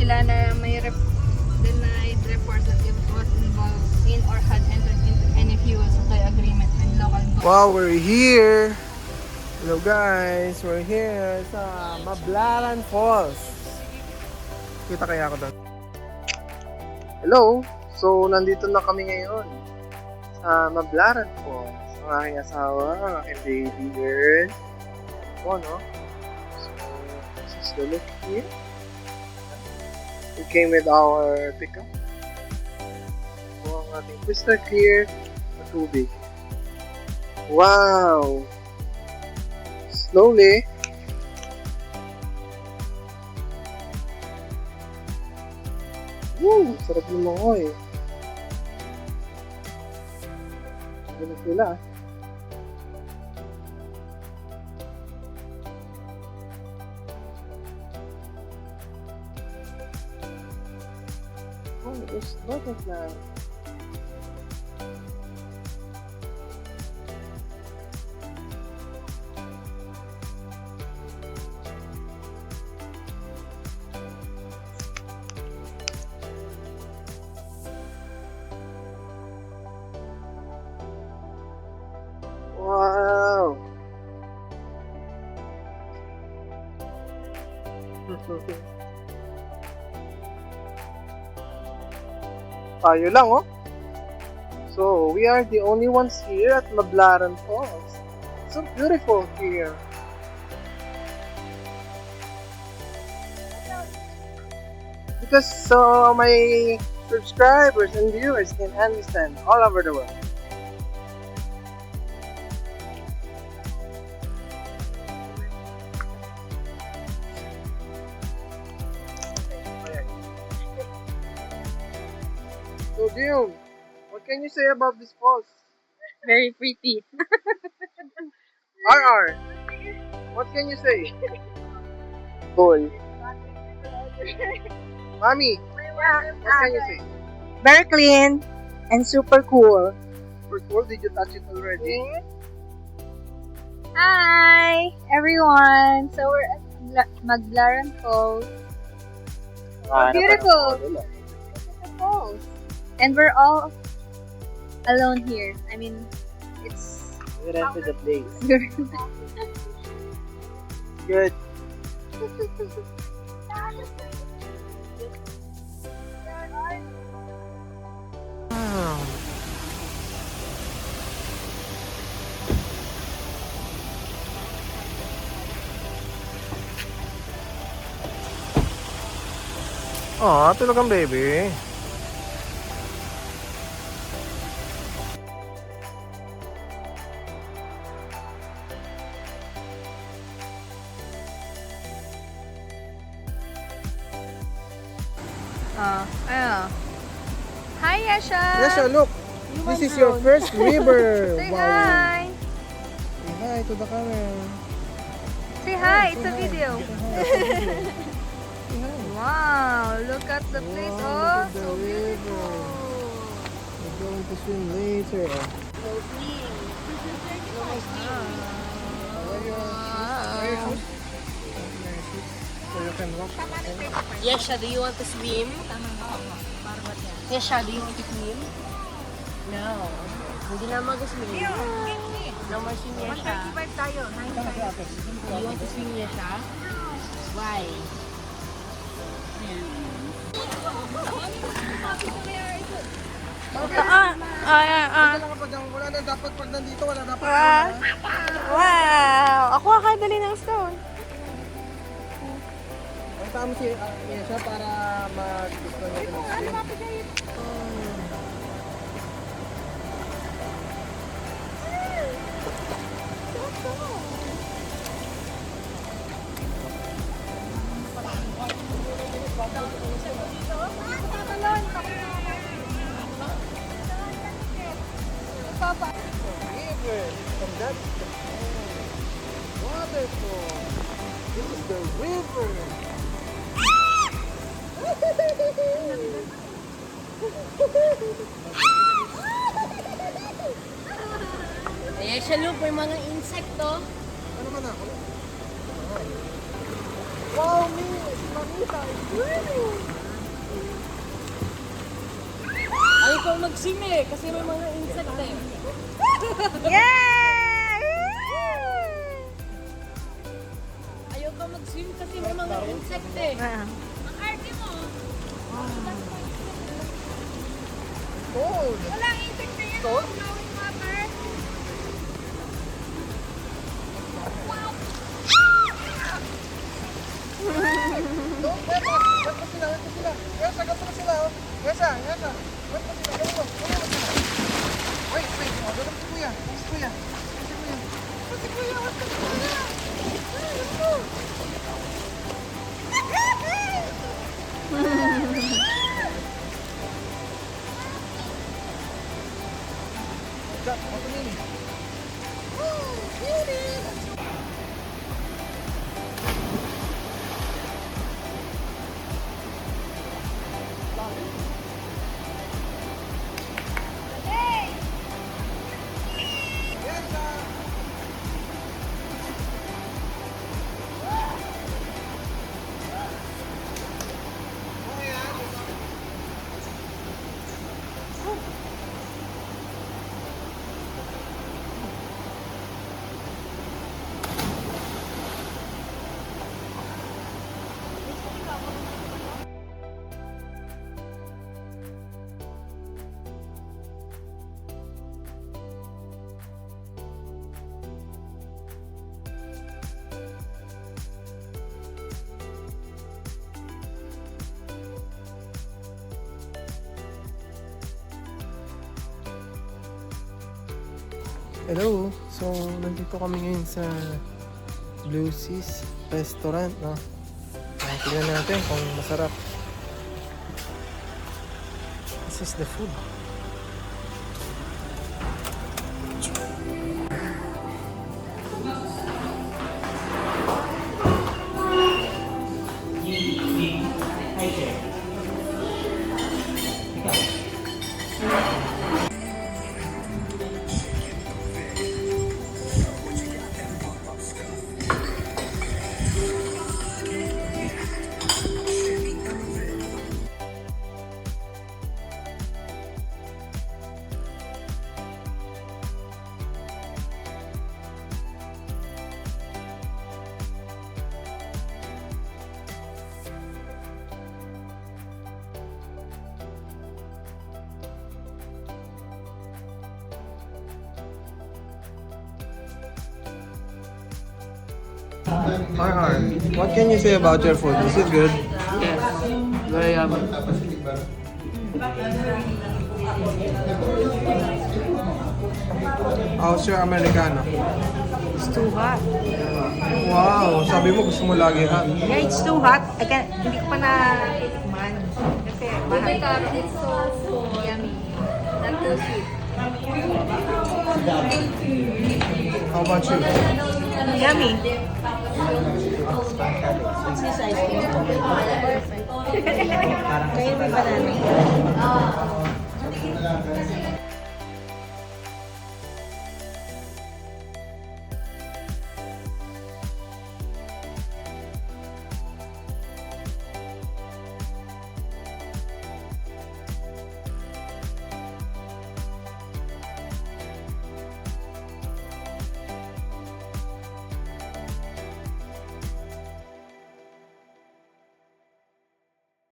sila na may denied report that it was involved in or had entered into any fuel supply agreement with local government. Wow, we're here! Hello guys, we're here sa Mablaran Falls. Kita kaya ako doon? Hello! So, nandito na kami ngayon sa Mablaran Falls. Ang aking asawa, ang aking baby girl. Ito, no? So, this is the look here. We came with our pickup. So, ang ating crystal clear na tubig. Wow! Slowly. Woo! Sarap yung mga eh. Sarap na sila. Oh, there's lot of that. Wow! Tayo lang, oh. So, we are the only ones here at Mablaran Falls. So beautiful here. Because so my subscribers and viewers can understand all over the world. So, Dion, what can you say about this falls? Very pretty. RR, what can you say? Cool. Mommy, what can you say? Very clean and super cool. Super cool. Did you touch it already? Hi, everyone. So we're at Mablaran Falls. Beautiful. Beautiful falls. And we're all alone here. I mean, it's We rented the place. Good. Wow. Aw, tulog ang baby. Ayun. Hi, Yasha! Yasha, look. This is your first river. Say Wow. hi! Say hi to the camera. Say hi! It's Say a hi. video. Say hi. Wow! Look at the place. Wow, Oh, look at the so river. beautiful. We're going to swim later. So you can walk. Yesha, do you want to swim? Yesha, do you want to swim? No. Hindi na mag-swim. No more swim, Yesha. Do you want to swim, Yesha? Why? Wala na dapat pag nandito, wala dapat. Wow! Ako kakadali ng stone. Ang tama si Yesha para mag-gusto niya mag-swim. River from that waterfall. This is the river. Yesha, look, may mga insekto. Ano man ako? Wow, Miss! Mami! Ayaw ko mag-swim eh, kasi may mga insect eh. Yay! Ayaw ko mag-swim kasi may mga insect eh. Ah. Ang arte mo. Cold. Walang insect na yan. Cold? Flowing water. Don't wet mo sila, wet mo sila. Yasa, gato na sila, oh. Yasa. Wet mo sila, gato mo sila. Wait. Oh, gato si kuya. Si kuya. Wet mo si kuya. Jack, wato nini. Hello! So, nandito kami ngayon sa Blue Seas Restaurant, no? Tingnan natin kung masarap. This is the food. RR, what can you say about your food? Is it good? Yes, very yummy. How's your Americano? It's too hot. Wow, sabi mo gusto mo lagi hot. Yeah, it's too hot. Hindi ko pa na-tikman. Kasi mahal. It's so yummy. Not too sweet. How about you? Yummy. Kaya may banana.